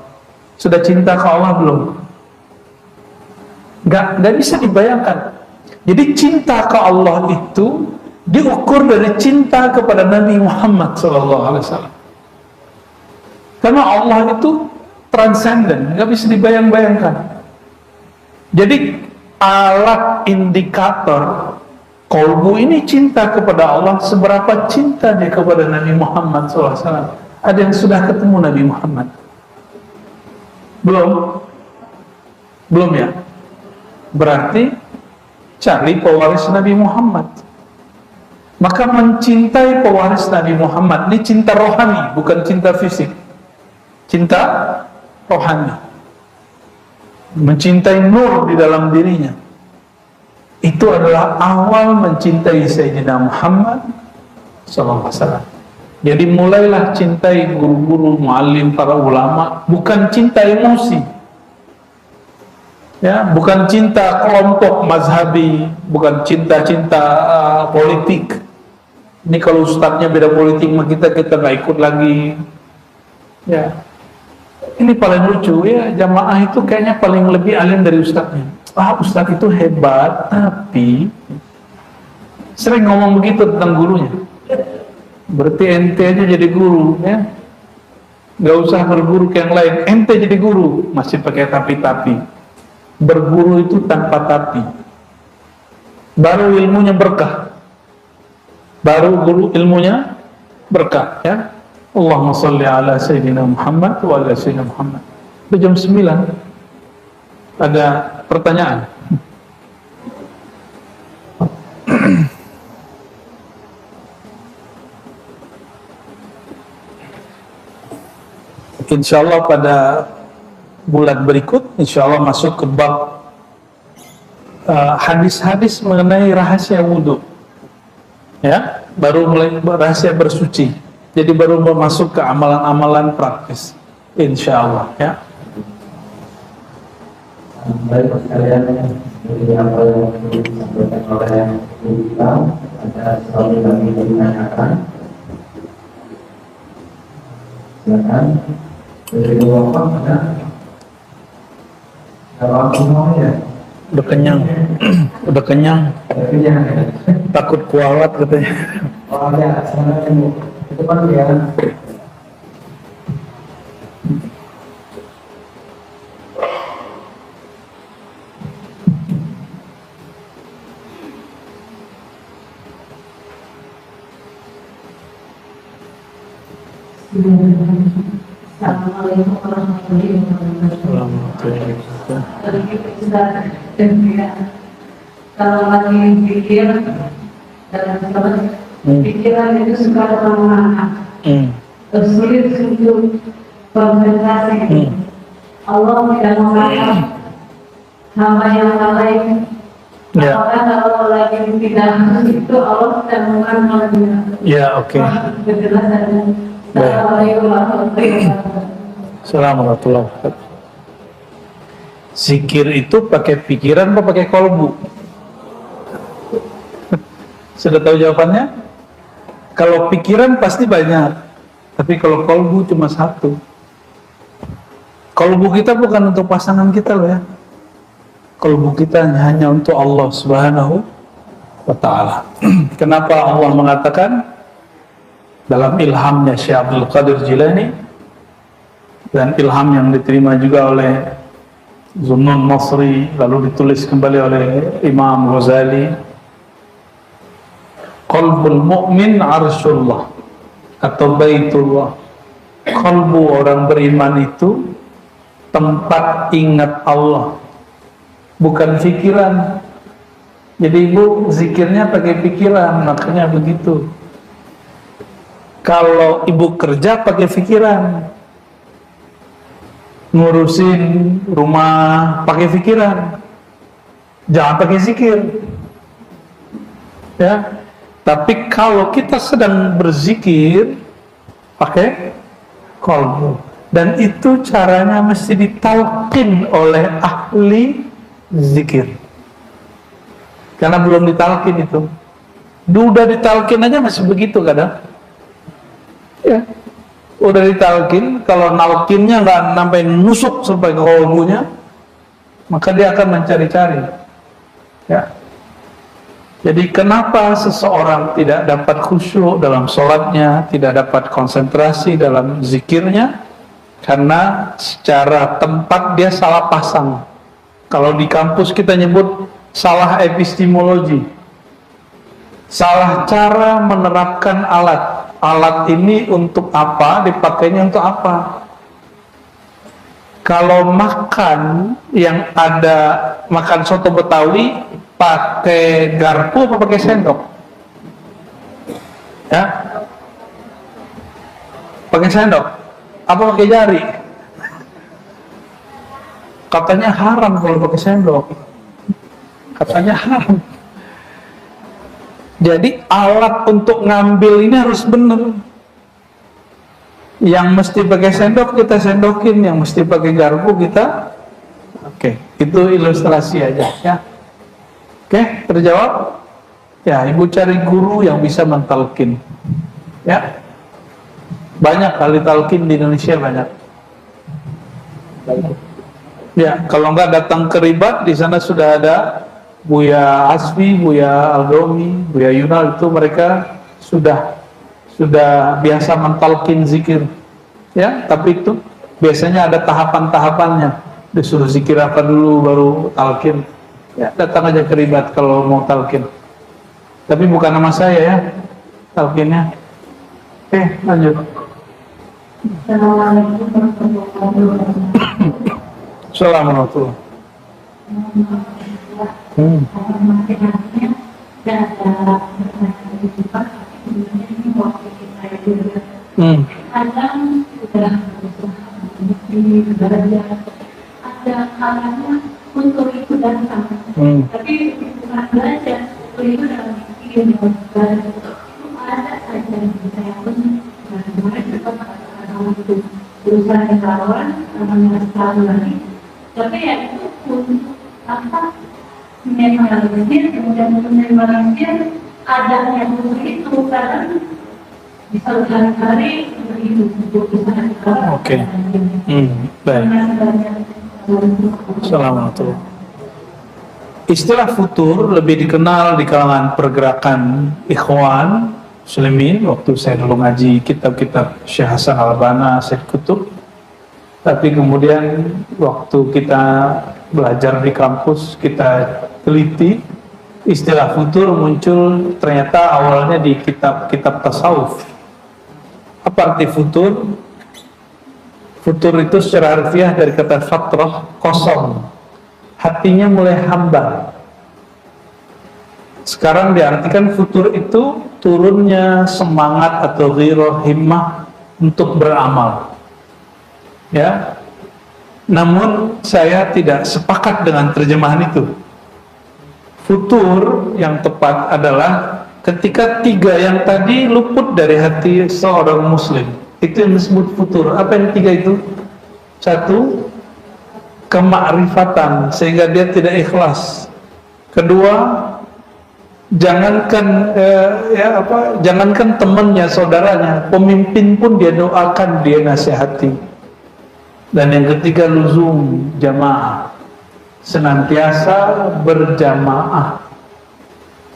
A: Sudah cinta ke Allah belum? Nggak bisa dibayangkan. Jadi cinta ke Allah itu diukur dari cinta kepada Nabi Muhammad SAW. Karena Allah itu transenden, nggak bisa dibayang-bayangkan. Jadi alat indikator kolbu ini cinta kepada Allah, seberapa cinta dia kepada Nabi Muhammad SAW. Ada yang sudah ketemu Nabi Muhammad? Belum? Belum ya? Berarti cari pewaris Nabi Muhammad. Maka mencintai pewaris Nabi Muhammad ini cinta rohani, bukan cinta fisik. Cinta rohani. Mencintai nur di dalam dirinya. Itu adalah awal mencintai Sayyidina Muhammad SAW. Jadi mulailah cintai guru-guru, muallim, para ulama, bukan cinta emosi. Ya, bukan cinta kelompok mazhabi, bukan cinta-cinta politik. Ini kalau ustadznya beda politik, maka kita nggak ikut lagi. Ya, ini paling lucu ya, jamaah itu kayaknya paling lebih alim dari ustadznya. Ustadz itu hebat, tapi sering ngomong begitu tentang gurunya. Berarti ente aja jadi guru, ya. Gak usah berguru ke yang lain. Ente jadi guru, masih pakai tapi-tapi. Berguru itu tanpa tapi. Baru ilmunya berkah. Baru guru ilmunya berkah, ya. Allahumma sholli ala Sayyidina Muhammad wa ala Sayyidina Muhammad. Udah jam 9. Ada pertanyaan? Insya Allah pada bulan berikut, insya Allah masuk ke bab hadis-hadis mengenai rahasia wudhu. Ya, baru mulai rahasia bersuci. Jadi baru masuk ke amalan-amalan praktis. Insya Allah, ya.
B: Baik sekalian, dari apa yang disampaikan oleh kita, ada sesuatu yang ingin ditanyakan. Silakan. Dari luar ada. Kalau aku mau ya.
A: Udah kenyang. Udah kenyang. Takut kualat katanya.
B: Oh ya, sebenarnya itu kan ya.
C: Assalamualaikum warahmatullahi wabarakatuh. Kalau lagi pikir dalam pikiran itu suka terlalu sulit untuk konsentrasi. Allah tidak mengatakan hamba yang lain. Apakah kalau lagi tidak itu Allah tidak mengatakan?
A: Ya, oke.
C: Assalamualaikum warahmatullahi wabarakatuh.
A: Assalamualaikum. Zikir itu pakai pikiran atau pakai kolbu? Sudah tahu jawabannya? Kalau pikiran pasti banyak, tapi kalau kolbu cuma satu. Kolbu kita bukan untuk pasangan kita loh ya. Kolbu kita hanya untuk Allah Subhanahu wa Ta'ala. Kenapa Allah mengatakan dalam ilhamnya Syekh Abdul Qadir Jilani, dan ilham yang diterima juga oleh Zunnun Nasri, lalu ditulis kembali oleh Imam Ghazali, qalbul mu'min arsyullah atau baitullah. Kalbu orang beriman itu tempat ingat Allah, bukan pikiran. Jadi ibu zikirnya pakai pikiran, makanya begitu. Kalau ibu kerja pakai pikiran, ngurusin rumah pakai pikiran, jangan pakai zikir ya. Tapi kalau kita sedang berzikir pakai qalbu, dan itu caranya mesti ditalqin oleh ahli zikir. Karena belum ditalqin itu, udah ditalqin aja masih begitu kadang ya. Udah ditalqin, kalau nalkinnya nggak sampai nusuk sampai ke qalbunya, maka dia akan mencari-cari ya. Jadi kenapa seseorang tidak dapat khusyuk dalam sholatnya, tidak dapat konsentrasi dalam zikirnya? Karena secara tempat dia salah pasang. Kalau di kampus kita nyebut salah epistemologi, salah cara menerapkan alat. Alat ini untuk apa, dipakainya untuk apa. Kalau makan yang ada, makan soto Betawi pakai garpu apa pakai sendok? Ya, pakai sendok apa pakai jari? Katanya haram kalau pakai sendok, katanya haram. Jadi alat untuk ngambil ini harus benar. Yang mesti pakai sendok kita sendokin, yang mesti pakai garpu kita. Oke, itu ilustrasi aja ya. Oke, terjawab? Ya, ibu cari guru yang bisa mentalkin. Ya, banyak kali talkin di Indonesia, banyak. Ya, kalau enggak datang ke Ribat, di sana sudah ada Buya Asfi, Buya Aldomi, Buya Yunal, itu mereka sudah biasa mentalkin zikir. Ya, tapi itu biasanya ada tahapan-tahapannya. Disuruh zikir apa dulu baru talkin. Ya, datang aja ke Ribat kalau mau talkin. Tapi bukan nama saya ya, talkinnya. Oke, lanjut.
C: Assalamualaikum warahmatullahi wabarakatuh.
A: Assalamualaikum.
C: Kadang sudah berusaha ada kalanya untuk itu datang, tapi bukan belajar itu dalam pikir ada saja saya pun kemarin juga untuk berusaha melawan menyesal lagi, tapi ya itu untuk apa menyemangati, kemudian menyemangati adanya itu kadang bisa berhari-hari begitu untuk bisa dikawal.
A: Oke. Baik. Assalamualaikum. Istilah futur lebih dikenal di kalangan pergerakan ikhwan muslimin. Waktu saya dulu ngaji kitab-kitab Syekh Hasan Al-Banna, Syekh Kutub. Tapi kemudian waktu kita belajar di kampus, kita teliti, istilah futur muncul ternyata awalnya di kitab-kitab tasawuf. Apa arti futur? Futur itu secara harfiah dari kata fatrah, kosong. Hatinya mulai hambar. Sekarang diartikan futur itu turunnya semangat atau ghirah, himmah untuk beramal. Ya. Namun saya tidak sepakat dengan terjemahan itu. Futur yang tepat adalah ketika tiga yang tadi luput dari hati seorang muslim. Itu yang disebut futur. Apa yang tiga itu? Satu, kemakrifatan sehingga dia tidak ikhlas. Kedua, jangankan jangankan temannya, saudaranya, pemimpin pun dia doakan, dia nasihati. Dan yang ketiga, luzum jamaah, senantiasa berjamaah.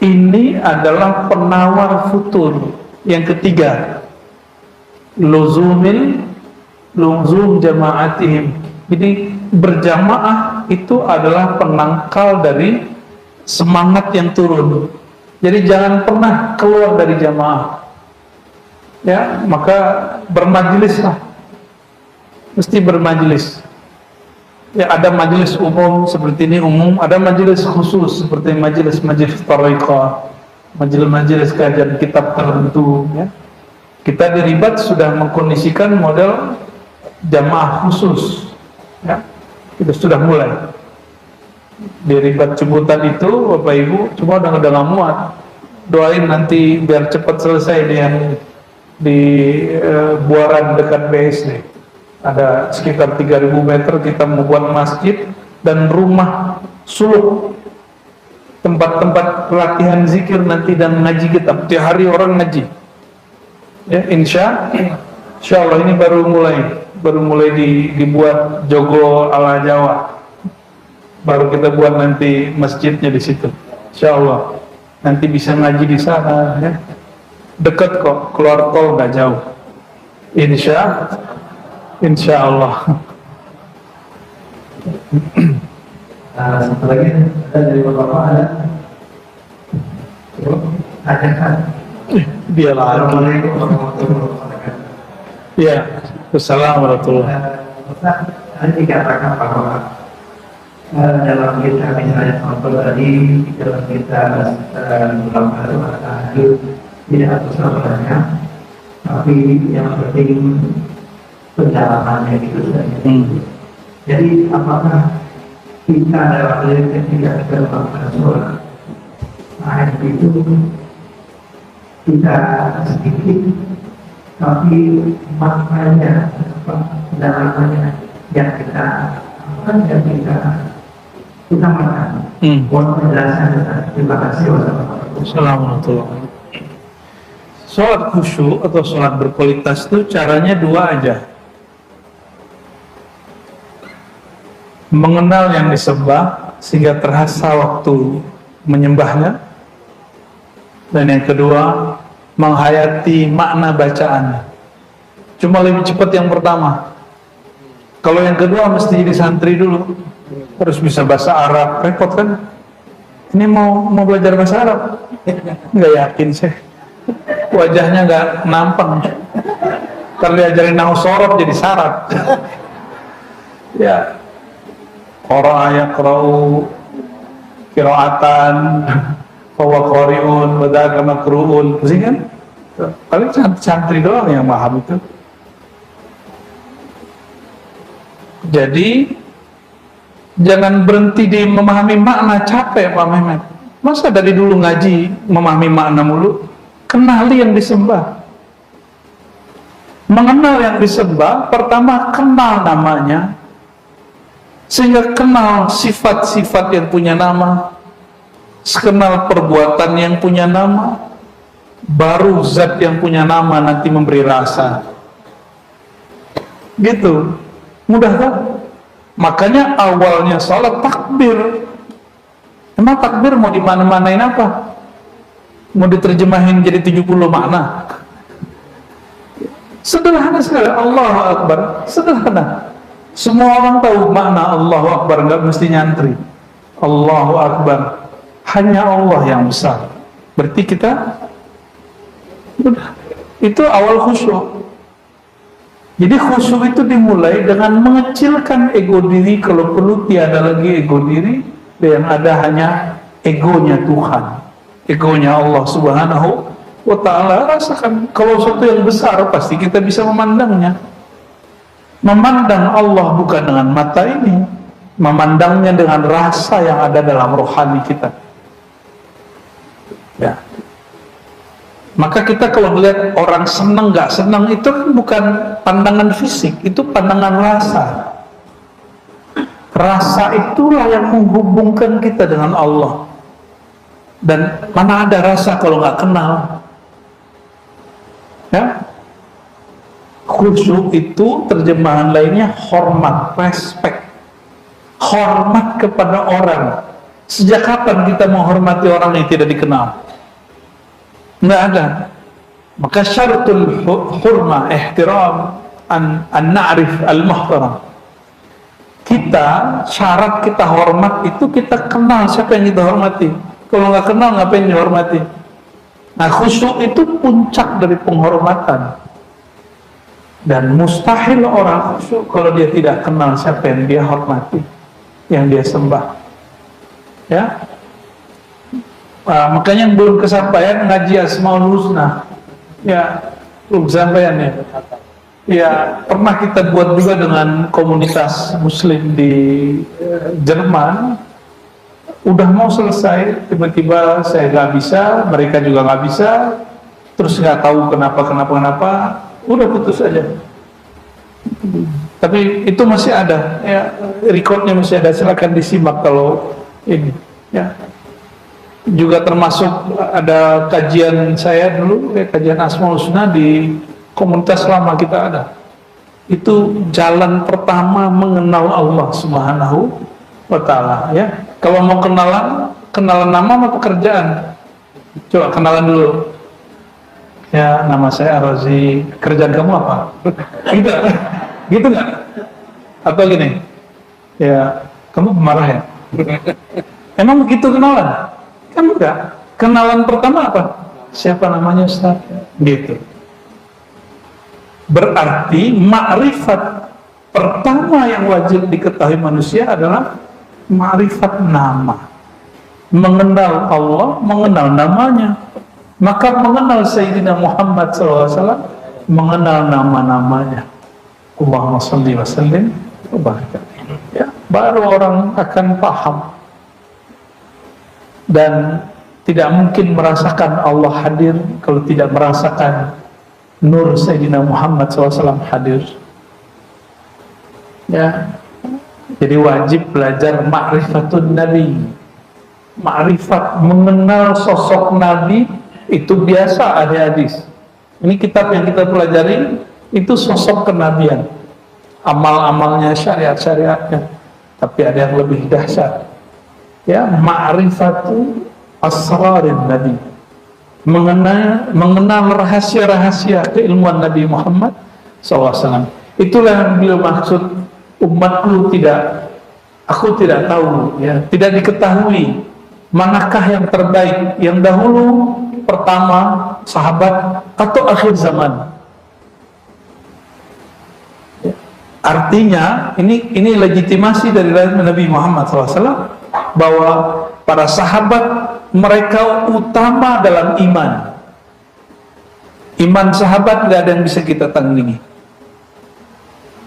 A: Ini adalah penawar futur. Yang ketiga, luzum jamaatihim. Jadi berjamaah itu adalah penangkal dari semangat yang turun. Jadi jangan pernah keluar dari jamaah. Ya, maka bermajlislah. Mesti bermajlis. Ya, ada majelis umum seperti ini umum, ada majelis khusus seperti majelis thariqah, majelis kajian kitab tertentu, ya. Kita di Ribat sudah mengkondisikan model jamaah khusus, ya. Kita sudah mulai di Ribat Ciputat itu, Bapak Ibu, cuma udah nggak muat. Doain nanti biar cepat selesai di Buaran dekat BSD. Ada sekitar 3.000 meter kita membuat masjid dan rumah suluk, tempat-tempat latihan zikir nanti dan ngaji kitab. Tiap hari orang ngaji. Ya, insya Allah ini baru mulai dibuat jogo ala Jawa. Baru kita buat nanti masjidnya di situ. Insya Allah nanti bisa ngaji di sana. Ya. Dekat kok, keluar tol nggak jauh. Insya Allah.
B: Satu lagi dari Bapak ada kan?
A: Dia lagi. Ya, assalamualaikum warahmatullahi wabarakatuh.
B: Tadi dikatakan bahwa dalam kita misalnya contoh tadi dalam kita dalam hari tidak harus sebenarnya, tapi yang penting pendalamannya itu saja. Jadi apakah kita dalam ketika kita melakukan sholat, ayat itu kita sedikit, tapi maknanya, pendalamannya yang kita utamakan. Mohon penjelasan. Terima kasih.
A: Assalamualaikum. Sholat khusyuk atau sholat berkualitas itu caranya dua aja. Mengenal yang disembah sehingga terasa waktu menyembahnya. Dan yang kedua, menghayati makna bacaannya. Cuma lebih cepat yang pertama. Kalau yang kedua mesti jadi santri dulu, harus bisa bahasa Arab. Repot kan? Ini mau belajar bahasa Arab? Nggak yakin saya. Wajahnya nggak nampang. Kalau diajarin nahu sorot jadi syarat. Ya, qara'a yaqra'u qira'atan fahuwa qari'un wa dzaka makru'un. Pusing kan? Paling santri doang yang paham itu. Jadi jangan berhenti di memahami makna, capek Pak Mehmet. Masa dari dulu ngaji memahami makna mulu? Kenali yang disembah. Mengenal yang disembah, pertama kenal namanya, sehingga kenal sifat-sifat yang punya nama, kenal perbuatan yang punya nama, baru zat yang punya nama nanti memberi rasa. Gitu, mudah kan? Makanya awalnya salat takbir. Emang takbir mau dimana-manain apa? Mau diterjemahin jadi 70 makna? Sederhana sekali, Allahu Akbar, sederhana. Semua orang tahu makna Allahu Akbar, nggak mesti nyantri. Allahu Akbar, hanya Allah yang besar. Berarti kita udah, itu awal khusyuk. Jadi khusyuk itu dimulai dengan mengecilkan ego diri, kalau perlu tiada lagi ego diri, yang ada hanya egonya Tuhan, egonya Allah Subhanahu wa ta'ala. Rasakan kalau sesuatu yang besar pasti kita bisa memandangnya. Memandang Allah bukan dengan mata ini, memandangnya dengan rasa yang ada dalam rohani kita. Ya. Maka kita kalau melihat orang senang nggak senang itu kan bukan pandangan fisik, itu pandangan rasa. Rasa itulah yang menghubungkan kita dengan Allah. Dan mana ada rasa kalau nggak kenal? Ya, khusyuk itu terjemahan lainnya hormat, respect, hormat kepada orang. Sejak kapan kita menghormati orang yang tidak dikenal? Nggak ada. Maka syaratul hurma, ihtiram, an na'rif al-muhtaram. Kita, syarat kita hormat itu kita kenal siapa yang kita hormati. Kalau nggak kenal, ngapain dihormati? Nah, khusyuk itu puncak dari penghormatan. Dan mustahil orang khusyuk kalau dia tidak kenal siapa yang dia hormati, yang dia sembah. Ya. Makanya yang belum kesampaian ngaji Asmaul Husna. Ya, belum kesampaian ya. Ya, pernah kita buat juga dengan komunitas muslim di Jerman. Udah mau selesai, tiba-tiba saya nggak bisa, mereka juga nggak bisa, terus nggak tahu kenapa, udah putus aja. Tapi itu masih ada, ya, recordnya masih ada, silakan disimak kalau ini. Ya. Juga termasuk ada kajian saya dulu, kajian Asmaul Husna di komunitas lama kita ada. Itu jalan pertama mengenal Allah Subhanahu wa ta'ala, ya. Kalau mau kenalan nama atau pekerjaan? Coba kenalan dulu. Ya, nama saya Ar-Razi. Kerjaan kamu apa? Gitu, gitu nggak? Atau gini? Ya, kamu pemarah ya? Emang begitu kenalan? Kan enggak. Kenalan pertama apa? Siapa namanya Ustaz? Gitu. Berarti ma'rifat pertama yang wajib diketahui manusia adalah ma'rifat nama. Mengenal Allah, mengenal namanya. Maka mengenal Sayyidina Muhammad SAW, mengenal nama-namanya. Allahumma salli wa sallim wa barik. Ya, baru orang akan paham. Dan tidak mungkin merasakan Allah hadir kalau tidak merasakan nur Sayyidina Muhammad SAW hadir. Ya, jadi wajib belajar ma'rifatun Nabi. Ma'rifat, mengenal sosok Nabi itu biasa ada hadis. Ini kitab yang kita pelajari itu sosok kenabian, amal-amalnya, syariat-syariatnya. Tapi ada yang lebih dahsyat. Ya, ma'rifatu asrarin Nabi, mengenal rahasia-rahasia keilmuan Nabi Muhammad SAW. Itulah yang beliau maksud, umatku tidak, aku tidak tahu, ya, tidak diketahui manakah yang terbaik, yang dahulu, pertama, sahabat, atau akhir zaman. Artinya ini legitimasi dari Nabi Muhammad SAW bahwa para sahabat mereka utama dalam iman. Iman sahabat nggak ada yang bisa kita tandingi.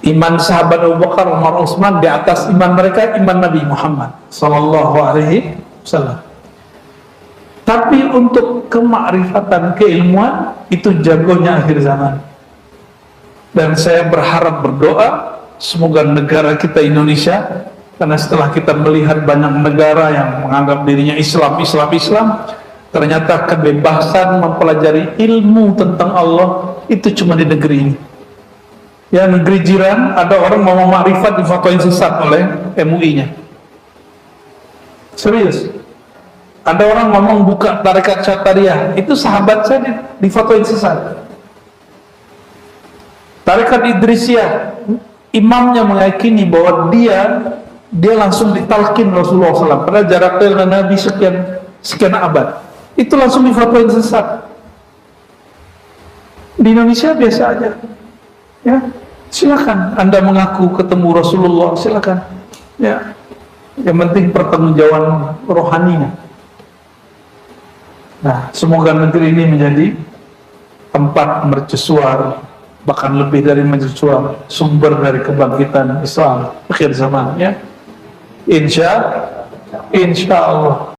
A: Iman sahabat Abu Bakar, Umar, Utsman di atas iman mereka iman Nabi Muhammad SAW. Tapi untuk kemakrifatan, keilmuan itu jagonya akhir zaman. Dan saya berharap, berdoa semoga negara kita Indonesia, karena setelah kita melihat banyak negara yang menganggap dirinya Islam, ternyata kebebasan mempelajari ilmu tentang Allah itu cuma di negeri ini. Ya, negeri jiran ada orang mau makrifat difatwain sesat oleh MUI-nya. Serius. Ada orang ngomong buka tarekat Syatariah, itu sahabat saya difatwain sesat. Tarekat Idrisiyah, imamnya meyakini bahwa dia langsung ditalkin Rasulullah SAW, padahal jaraknya dengan Nabi sekian abad, itu langsung difatwain sesat. Di Indonesia biasa aja, ya. Silakan Anda mengaku ketemu Rasulullah, silakan. Ya. Yang penting pertanggungjawaban rohaninya. Nah, semoga negeri ini menjadi tempat mercusuar, bahkan lebih dari mercusuar, sumber dari kebangkitan Islam akhir zaman, ya. Insya Allah.